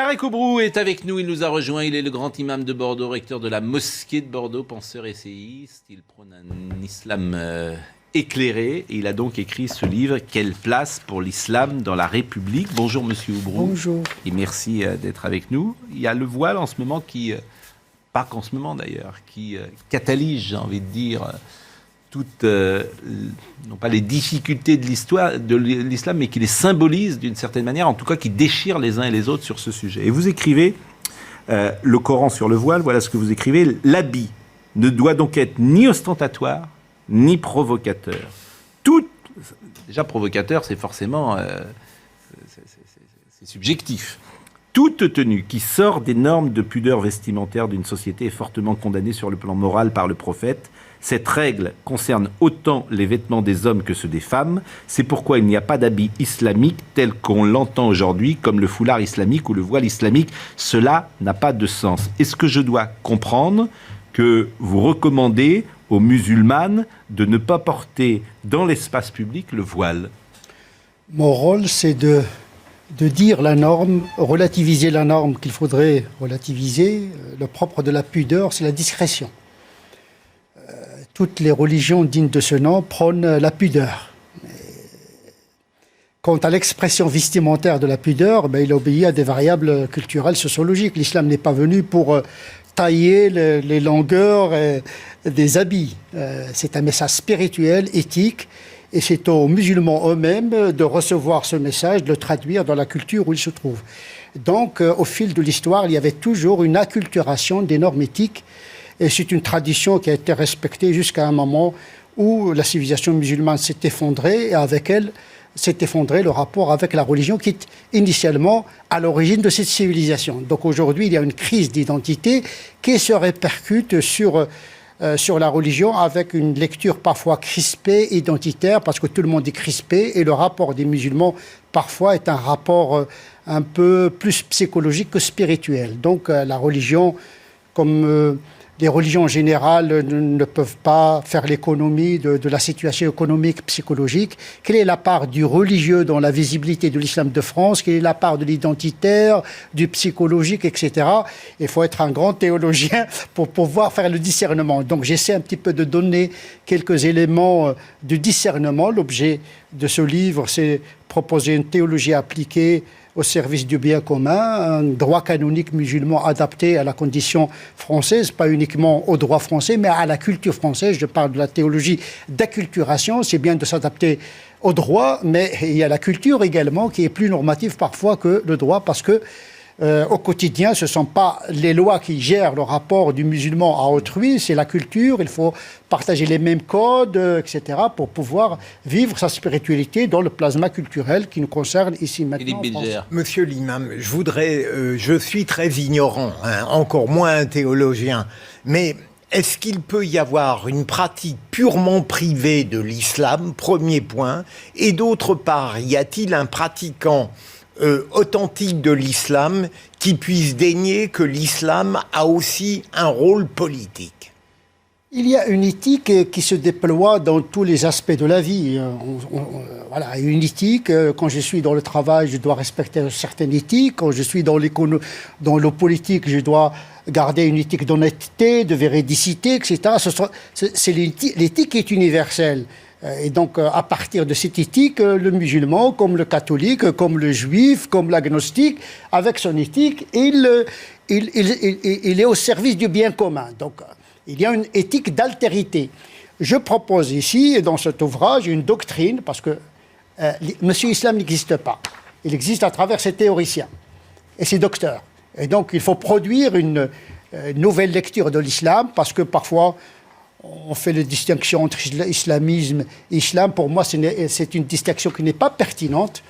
Tarek Oubrou est avec nous, il nous a rejoint, il est le grand imam de Bordeaux, recteur de la mosquée de Bordeaux, penseur essayiste, il prône un islam éclairé et il a donc écrit ce livre « Quelle place pour l'islam dans la République ?» Bonjour Monsieur Oubrou. Bonjour. Et merci d'être avec nous. Il y a le voile en ce moment qui, pas qu'en ce moment d'ailleurs, qui catalyse, j'ai envie de dire, toutes, non pas les difficultés de l'histoire de l'islam, mais qui les symbolise d'une certaine manière, en tout cas qui déchire les uns et les autres sur ce sujet. Et vous écrivez le Coran sur le voile, voilà ce que vous écrivez. L'habit ne doit donc être ni ostentatoire, ni provocateur. Tout, déjà provocateur, c'est forcément c'est subjectif. Toute tenue qui sort des normes de pudeur vestimentaire d'une société est fortement condamnée sur le plan moral par le prophète. Cette règle concerne autant les vêtements des hommes que ceux des femmes. C'est pourquoi il n'y a pas d'habit islamique tel qu'on l'entend aujourd'hui, comme le foulard islamique ou le voile islamique. Cela n'a pas de sens. Est-ce que je dois comprendre que vous recommandez aux musulmanes de ne pas porter dans l'espace public le voile? Mon rôle, c'est de dire la norme, relativiser la norme qu'il faudrait relativiser. Le propre de la pudeur, c'est la discrétion. Toutes les religions dignes de ce nom prônent la pudeur. Quant à l'expression vestimentaire de la pudeur, il obéit à des variables culturelles, sociologiques. L'islam n'est pas venu pour tailler les longueurs des habits. C'est un message spirituel, éthique, et c'est aux musulmans eux-mêmes de recevoir ce message, de le traduire dans la culture où ils se trouvent. Donc, au fil de l'histoire, il y avait toujours une acculturation des normes éthiques, et c'est une tradition qui a été respectée jusqu'à un moment où la civilisation musulmane s'est effondrée, et avec elle s'est effondré le rapport avec la religion qui est initialement à l'origine de cette civilisation. Donc aujourd'hui, il y a une crise d'identité qui se répercute sur la religion avec une lecture parfois crispée, identitaire, parce que tout le monde est crispé, et le rapport des musulmans parfois est un rapport un peu plus psychologique que spirituel. Donc la religion, comme les religions générales ne peuvent pas faire l'économie de la situation économique, psychologique. Quelle est la part du religieux dans la visibilité de l'islam de France? Quelle est la part de l'identitaire, du psychologique, etc. Il faut être un grand théologien pour pouvoir faire le discernement. Donc j'essaie un petit peu de donner quelques éléments de discernement. L'objet de ce livre, c'est proposer une théologie appliquée au service du bien commun, un droit canonique musulman adapté à la condition française, pas uniquement au droit français, mais à la culture française. Je parle de la théologie d'acculturation, c'est bien de s'adapter au droit, mais il y a la culture également qui est plus normative parfois que le droit, parce que au quotidien, ce ne sont pas les lois qui gèrent le rapport du musulman à autrui, c'est la culture, il faut partager les mêmes codes, etc., pour pouvoir vivre sa spiritualité dans le plasma culturel qui nous concerne ici maintenant en France. Monsieur l'imam, je suis très ignorant, encore moins un théologien, mais est-ce qu'il peut y avoir une pratique purement privée de l'islam, premier point, et d'autre part, y a-t-il un pratiquant authentique de l'islam qui puisse dénier que l'islam a aussi un rôle politique? Il y a une éthique qui se déploie dans tous les aspects de la vie. Voilà, une éthique, quand je suis dans le travail, je dois respecter une certaine éthique. Quand je suis dans le politique, je dois garder une éthique d'honnêteté, de véridicité, etc. C'est l'éthique qui est universelle. Et donc, à partir de cette éthique, le musulman, comme le catholique, comme le juif, comme l'agnostique, avec son éthique, il est au service du bien commun. Donc, il y a une éthique d'altérité. Je propose ici, dans cet ouvrage, une doctrine, parce que Monsieur Islam n'existe pas. Il existe à travers ses théoriciens et ses docteurs. Et donc, il faut produire une nouvelle lecture de l'islam, parce que parfois, on fait la distinction entre islamisme et islam. Pour moi, c'est une distinction qui n'est pas pertinente.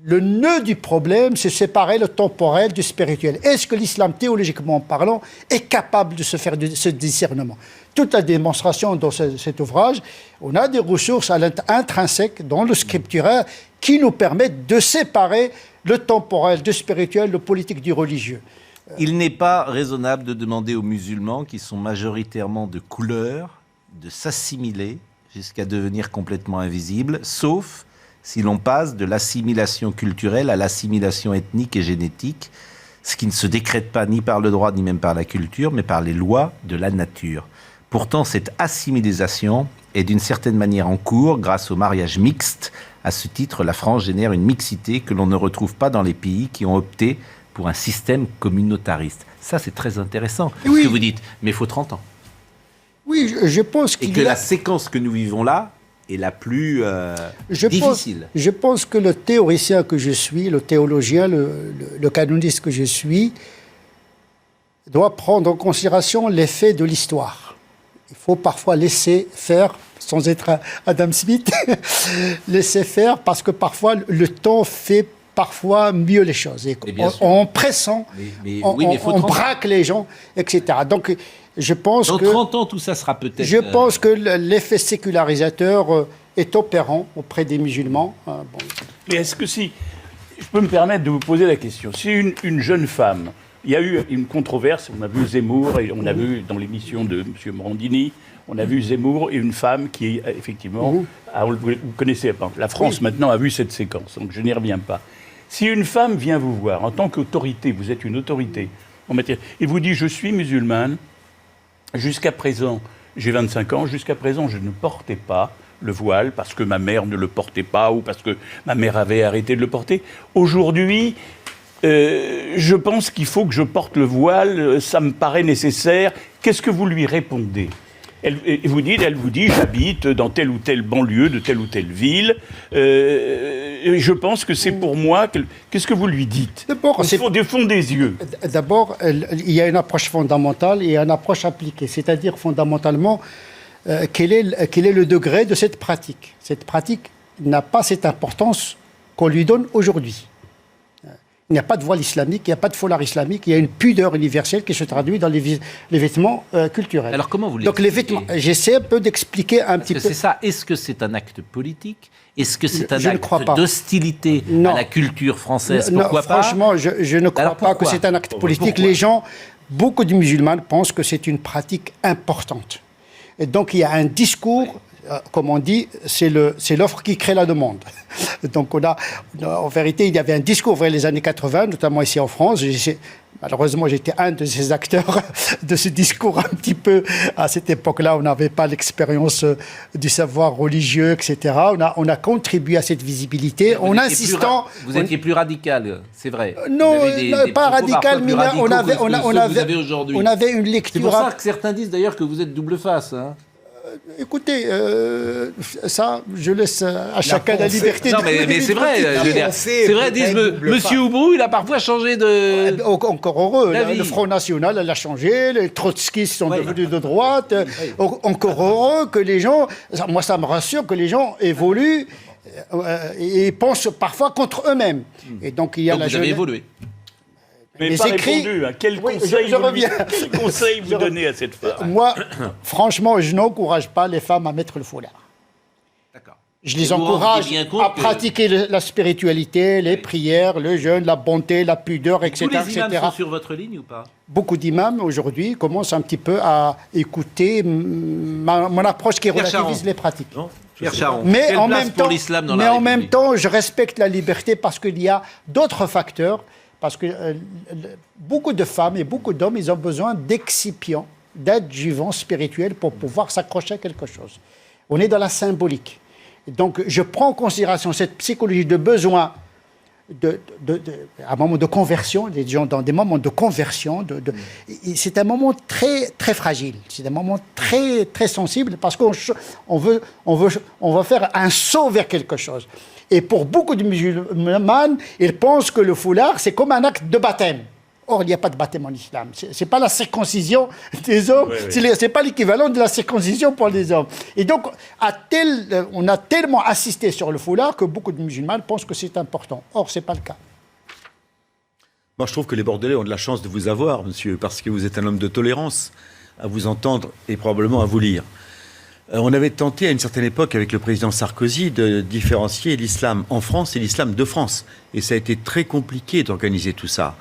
Le nœud du problème, c'est séparer le temporel du spirituel. Est-ce que l'islam, théologiquement parlant, est capable de se faire ce discernement? Toute la démonstration dans cet ouvrage, on a des ressources intrinsèques dans le scripturaire qui nous permettent de séparer le temporel du spirituel, le politique du religieux. Il n'est pas raisonnable de demander aux musulmans, qui sont majoritairement de couleur, de s'assimiler jusqu'à devenir complètement invisibles, sauf si l'on passe de l'assimilation culturelle à l'assimilation ethnique et génétique, ce qui ne se décrète pas ni par le droit ni même par la culture, mais par les lois de la nature. Pourtant, cette assimilisation est d'une certaine manière en cours grâce au mariage mixte. À ce titre, la France génère une mixité que l'on ne retrouve pas dans les pays qui ont opté pour un système communautariste. Ça, c'est très intéressant, ce que vous dites, mais il faut 30 ans. Oui, je pense qu'il Et que la séquence que nous vivons là est la plus difficile. Je pense que le théoricien que je suis, le théologien, le canoniste que je suis, doit prendre en considération l'effet de l'histoire. Il faut parfois laisser faire, sans être Adam Smith, laisser faire, parce que parfois le temps fait parfois mieux les choses. Et en pressant, on braque les gens, etc. Donc, je pense dans 30 ans, tout ça sera peut-être... Je pense que l'effet sécularisateur est opérant auprès des musulmans. Mais est-ce que si... Je peux me permettre de vous poser la question. Si une jeune femme... Il y a eu une controverse, on a vu Zemmour, et on a vu dans l'émission de M. Morandini, on a vu Zemmour et une femme qui, effectivement... Vous connaissez, la France, maintenant, a vu cette séquence, donc je n'y reviens pas. Si une femme vient vous voir, en tant qu'autorité, vous êtes une autorité, en matière, et vous dit « je suis musulmane », jusqu'à présent, j'ai 25 ans, jusqu'à présent, je ne portais pas le voile parce que ma mère ne le portait pas ou parce que ma mère avait arrêté de le porter. Aujourd'hui, je pense qu'il faut que je porte le voile, ça me paraît nécessaire. Qu'est-ce que vous lui répondez ? Elle vous dit, j'habite dans telle ou telle banlieue de telle ou telle ville. Je pense que c'est pour moi. Qu'est-ce que vous lui dites ? D'abord, au fond des yeux. D'abord, il y a une approche fondamentale et une approche appliquée. C'est-à-dire, fondamentalement, quel est le degré de cette pratique ? Cette pratique n'a pas cette importance qu'on lui donne aujourd'hui. Il n'y a pas de voile islamique, il n'y a pas de foulard islamique, il y a une pudeur universelle qui se traduit dans les vêtements culturels. Alors comment vous Donc les vêtements, j'essaie un peu d'expliquer un petit peu. C'est ça, est-ce que c'est un acte politique ? Est-ce que c'est un acte d'hostilité à la culture française ? Pourquoi pas ? Franchement, je ne crois pas que c'est un acte politique. Les gens, beaucoup de musulmans pensent que c'est une pratique importante. Et donc il y a un discours... Comme on dit, c'est l'offre qui crée la demande. Donc en vérité, il y avait un discours vers les années 80, notamment ici en France. Malheureusement, j'étais un de ces acteurs de ce discours un petit peu. À cette époque-là, on n'avait pas l'expérience du savoir religieux, etc. On a contribué à cette visibilité en insistant... Vous étiez plus radical, c'est vrai. Non, pas radical, mais on avait une lecture... C'est pour ça que certains disent d'ailleurs que vous êtes double face, hein. Écoutez, ça, je laisse à chacun la liberté. Non, mais c'est vrai. C'est vrai, disent Monsieur Oubrou, il a parfois changé de... Encore heureux. Le Front National, elle a changé. Les trotskistes sont devenus de droite. Encore heureux que les gens... Moi, ça me rassure que les gens évoluent et pensent parfois contre eux-mêmes. Et donc, il y a vous avez évolué. Mais pas répondu. Quel conseil vous donnez à cette femme ? Moi, franchement, je n'encourage pas les femmes à mettre le foulard. D'accord. Je les encourage à pratiquer la spiritualité, les prières, le jeûne, la bonté, la pudeur, etc. Tous les imams sont sur votre ligne ou pas ? Beaucoup d'imams, aujourd'hui, commencent un petit peu à écouter mon approche qui relativise les pratiques. Mais en même temps, je respecte la liberté parce qu'il y a d'autres facteurs. Parce que beaucoup de femmes et beaucoup d'hommes, ils ont besoin d'excipients, d'adjuvants spirituels pour pouvoir s'accrocher à quelque chose. On est dans la symbolique. Donc, je prends en considération cette psychologie de besoin à un moment de conversion, les gens dans des moments de conversion, c'est un moment très, très fragile, c'est un moment très, très sensible parce qu'on veut faire un saut vers quelque chose. Et pour beaucoup de musulmans, ils pensent que le foulard, c'est comme un acte de baptême. Or, il n'y a pas de baptême en islam. Ce n'est pas la circoncision des hommes, ce n'est pas l'équivalent de la circoncision pour les hommes. Et donc, on a tellement insisté sur le foulard que beaucoup de musulmans pensent que c'est important. Or, ce n'est pas le cas. Moi, je trouve que les Bordelais ont de la chance de vous avoir, monsieur, parce que vous êtes un homme de tolérance, à vous entendre et probablement à vous lire. On avait tenté à une certaine époque avec le président Sarkozy de différencier l'islam en France et l'islam de France. Et ça a été très compliqué d'organiser tout ça.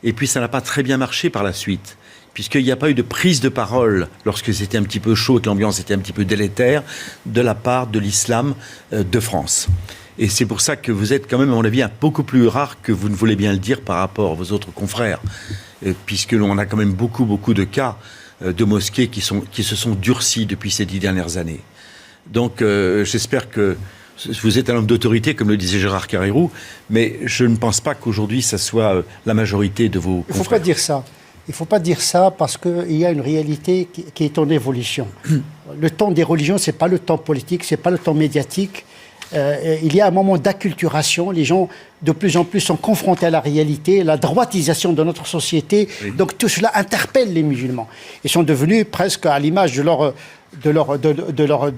Et puis ça n'a pas très bien marché par la suite, puisqu'il n'y a pas eu de prise de parole lorsque c'était un petit peu chaud, que l'ambiance était un petit peu délétère, de la part de l'islam de France. Et c'est pour ça que vous êtes quand même, à mon avis, beaucoup plus rare que vous ne voulez bien le dire par rapport à vos autres confrères. Puisque l'on a quand même beaucoup de cas de mosquées qui se sont durcies depuis ces 10 dernières années. Donc j'espère que vous êtes un homme d'autorité, comme le disait Gérard Carrérou, mais je ne pense pas qu'aujourd'hui, ça soit la majorité de vos confrères. Il ne faut pas dire ça. Il ne faut pas dire ça parce qu'il y a une réalité qui est en évolution. Le temps des religions, ce n'est pas le temps politique, ce n'est pas le temps médiatique. Il y a un moment d'acculturation. Les gens, de plus en plus, sont confrontés à la réalité, la droitisation de notre société. Oui. Donc tout cela interpelle les musulmans. Ils sont devenus presque à l'image de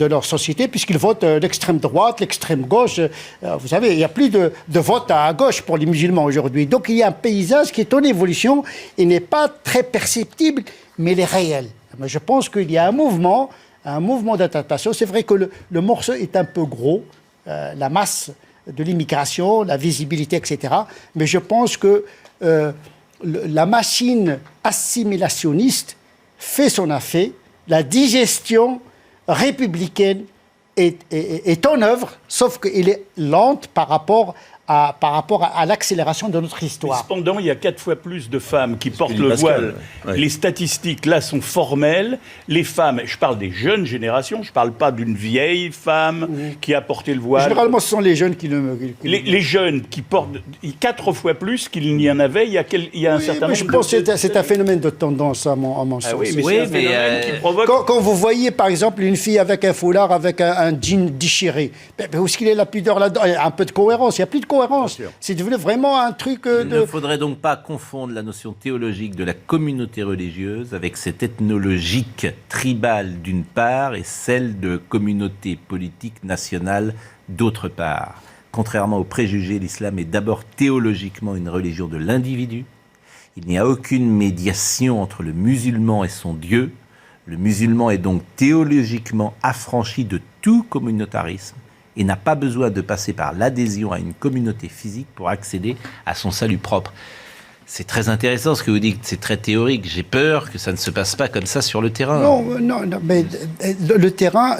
leur société, puisqu'ils votent l'extrême droite, l'extrême gauche. Vous savez, il n'y a plus de vote à gauche pour les musulmans aujourd'hui. Donc il y a un paysage qui est en évolution. Il n'est pas très perceptible, mais il est réel. Mais je pense qu'il y a un mouvement d'adaptation. C'est vrai que le morceau est un peu gros. La masse de l'immigration, la visibilité, etc. Mais je pense que la machine assimilationniste fait son affaire. La digestion républicaine est en œuvre, sauf qu'elle est lente par rapport à l'accélération de notre histoire. Mais cependant, il y a 4 fois plus de femmes qui portent le voile. Ouais. Les statistiques, là, sont formelles. Les femmes, je parle des jeunes générations, je ne parle pas d'une vieille femme qui a porté le voile. Généralement, ce sont les jeunes qui le... Les jeunes qui portent 4 fois plus qu'il n'y en avait il y a un certain nombre de... Je pense que c'est un phénomène de tendance, à mon sens. Oui, mais c'est un phénomène qui provoque... Quand vous voyez, par exemple, une fille avec un foulard, avec un jean déchiré, où est-ce qu'il est la pudeur là-dedans? Il y a un peu de cohérence, il n'y a plus de cohérence. C'est devenu vraiment un truc Il ne faudrait donc pas confondre la notion théologique de la communauté religieuse avec cette ethnologique tribale d'une part et celle de communauté politique nationale d'autre part. Contrairement aux préjugés, l'islam est d'abord théologiquement une religion de l'individu. Il n'y a aucune médiation entre le musulman et son Dieu. Le musulman est donc théologiquement affranchi de tout communautarisme et n'a pas besoin de passer par l'adhésion à une communauté physique pour accéder à son salut propre. C'est très intéressant ce que vous dites, c'est très théorique. J'ai peur que ça ne se passe pas comme ça sur le terrain. Non, mais le terrain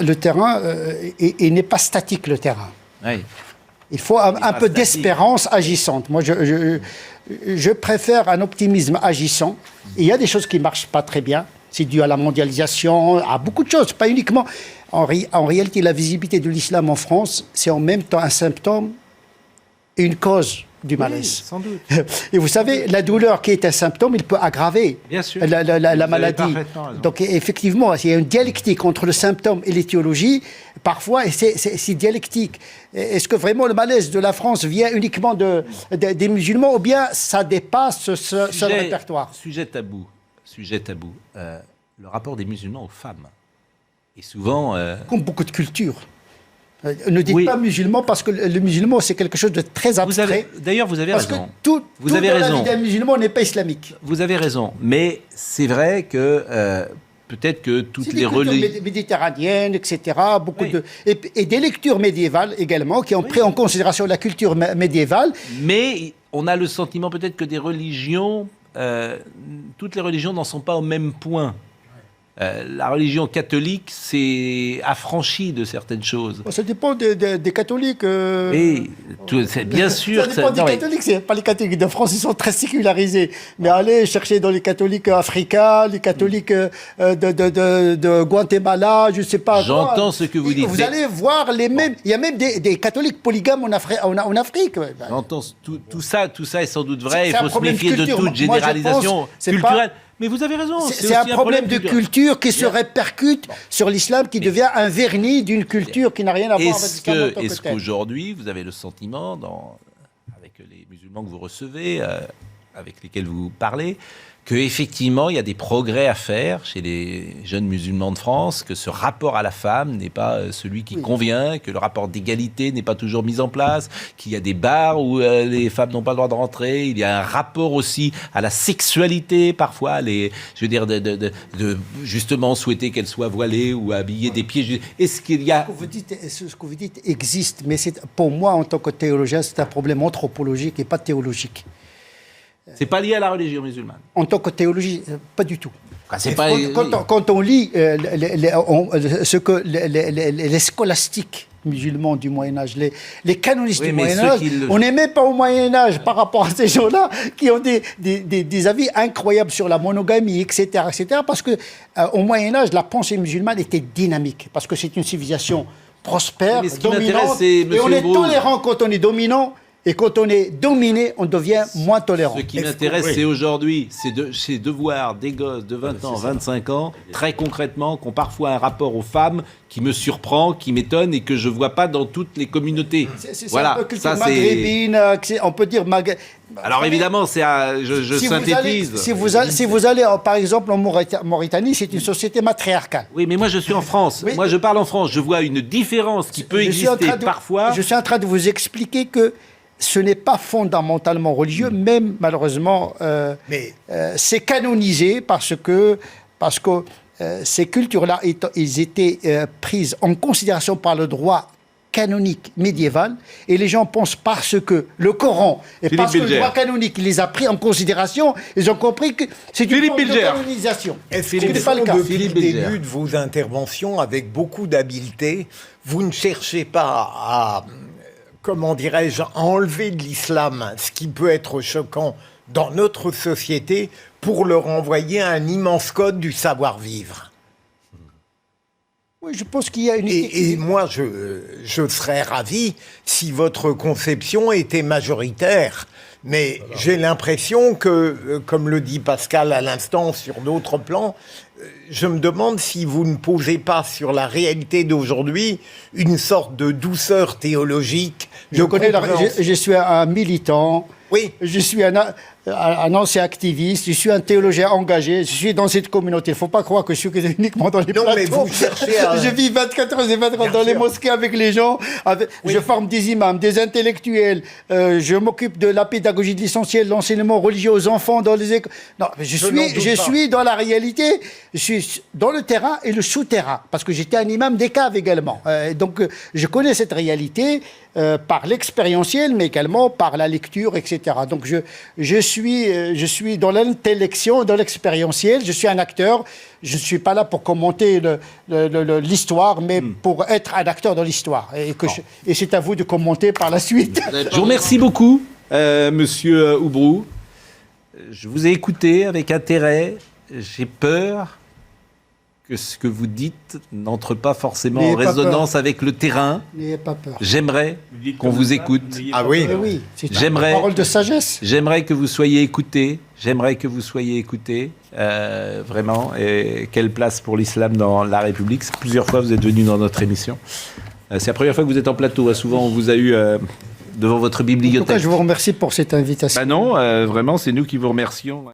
il n'est pas statique, le terrain. Oui. Il faut un peu d'espérance agissante. Moi, je préfère un optimisme agissant. Il y a des choses qui ne marchent pas très bien. C'est dû à la mondialisation, à beaucoup de choses, pas uniquement... En réalité, la visibilité de l'islam en France, c'est en même temps un symptôme et une cause du malaise. Oui, sans doute. Et vous savez, la douleur qui est un symptôme, il peut aggraver la maladie. Donc effectivement, il y a une dialectique entre le symptôme et l'étiologie. Parfois, c'est dialectique. Est-ce que vraiment le malaise de la France vient uniquement des musulmans ou bien ça dépasse ce répertoire? Sujet tabou. Le rapport des musulmans aux femmes. Et souvent... Comme beaucoup de cultures. Ne dites pas musulman parce que le musulman, c'est quelque chose de très abstrait. D'ailleurs, vous avez raison. Parce que tout dans la vie d'un musulman n'est pas islamique. Vous avez raison. Mais c'est vrai que peut-être que toutes les religions... méditerranéennes, etc. Et des lectures médiévales également, qui ont pris en considération la culture médiévale. Mais on a le sentiment peut-être que des religions... toutes les religions n'en sont pas au même point. La religion catholique s'est affranchie de certaines choses. Ça dépend des catholiques. Oui, bien sûr. Ça dépend des catholiques. C'est pas les catholiques de France, ils sont très sécularisés. Mais allez chercher dans les catholiques africains, les catholiques de Guatemala, je ne sais pas. J'entends ce que vous dites. Vous allez voir les mêmes. Il y a même des catholiques polygames en Afrique. J'entends tout ça est sans doute vrai. Il faut se méfier de toute généralisation culturelle. Mais vous avez raison. C'est un problème de culture qui se répercute sur l'islam, qui devient un vernis d'une culture qui n'a rien à voir avec l'islam. Est-ce qu'aujourd'hui, vous avez le sentiment, avec les musulmans que vous recevez, avec lesquels vous parlez, qu'effectivement, il y a des progrès à faire chez les jeunes musulmans de France, que ce rapport à la femme n'est pas celui qui convient, que le rapport d'égalité n'est pas toujours mis en place, qu'il y a des bars où les femmes n'ont pas le droit de rentrer, il y a un rapport aussi à la sexualité, parfois, je veux dire, de justement souhaiter qu'elle soit voilée ou habillée des pieds. Est-ce qu'il y a... Ce que vous dites existe, mais pour moi, en tant que théologien, c'est un problème anthropologique et pas théologique. C'est pas lié à la religion musulmane. En tant que théologie, pas du tout. Quand on lit ce que les scolastiques musulmans du Moyen-Âge, les canonistes Oui, du mais Moyen-Âge, ceux qui le- on n'est même pas au Moyen-Âge par rapport à ces gens-là qui ont des avis incroyables sur la monogamie, etc., parce que au Moyen-Âge, la pensée musulmane était dynamique, parce que c'est une civilisation prospère, Mais ce qui m'intéresse, dominante, c'est, et on monsieur est Brou, tolérant quand on est dominant, et quand on est dominé, on devient moins tolérant. Ce qui Est-ce m'intéresse, que- oui. c'est aujourd'hui, c'est de voir des gosses de 20 ans, 25 ans, très concrètement, qui ont parfois un rapport aux femmes qui me surprend, qui m'étonne et que je ne vois pas dans toutes les communautés. C'est Voilà, un peu culture ça c'est... maghrébine, on peut dire... Alors évidemment, je si synthétise. si vous allez, par exemple, en Mauritanie, c'est une société matriarcale. Oui, mais moi je suis en France. Oui. Moi je parle en France. Je vois une différence qui peut Je suis en exister train de- parfois. Je suis en train de vous expliquer que ce n'est pas fondamentalement religieux, même malheureusement, Mais c'est canonisé parce que ces cultures-là, ils étaient prises en considération par le droit canonique médiéval, et les gens pensent parce que le Coran et Philippe parce que le Bilger. droit canonique les a pris en considération, ils ont compris que c'est une Philippe forme de Bilger. canonisation. est-ce Ce qu'au n'est pas le fond, cas. depuis Philippe le Bilger. début de vos interventions, avec beaucoup d'habileté, vous ne cherchez pas à, comment dirais-je, enlever de l'islam ce qui peut être choquant dans notre société pour leur envoyer un immense code du savoir-vivre? Oui, je pense qu'il y a une... Et moi, je serais ravi si votre conception était majoritaire. Mais j'ai l'impression que, comme le dit Pascal à l'instant sur d'autres plans, je me demande si vous ne posez pas sur la réalité d'aujourd'hui une sorte de douceur théologique. Je je suis un militant. Oui. Je suis un ancien activiste, je suis un théologien engagé, je suis dans cette communauté. Il ne faut pas croire que je suis uniquement dans les Non, plateaux. mais vous cherchez à... Je vis 24 heures et 24 heures Bien dans les sûr. mosquées avec les gens. Oui. Je forme des imams, des intellectuels. Je m'occupe de la pédagogie de l'essentiel, l'enseignement religieux aux enfants dans les écoles. Non, mais Je n'en doute pas. suis dans la réalité. Je suis dans le terrain et le souterrain. Parce que j'étais un imam des caves également. Donc, je connais cette réalité par l'expérientiel, mais également par la lecture, etc. Donc, je suis dans l'intellection, dans l'expérientiel. Je suis un acteur. Je ne suis pas là pour commenter l'histoire, mais pour être un acteur dans l'histoire. Et c'est à vous de commenter par la suite. Je vous remercie beaucoup, monsieur Oubrou. Je vous ai écouté avec intérêt. J'ai peur que ce que vous dites n'entre pas forcément N'ayez en pas résonance avec le terrain. N'ayez pas peur. J'aimerais dites qu'on comme vous ça, écoute. n'ayez Ah pas oui. peur. Oui, c'est une J'aimerais- parole de sagesse. J'aimerais que vous soyez écoutés. J'aimerais que vous soyez écoutés. Vraiment. Et quelle place pour l'islam dans la République. Plusieurs fois, vous êtes venu dans notre émission. C'est la première fois que vous êtes en plateau. Hein. Souvent, on vous a eu devant votre En tout bibliothèque. cas, je vous remercie pour cette invitation. Bah non, vraiment, c'est nous qui vous remercions.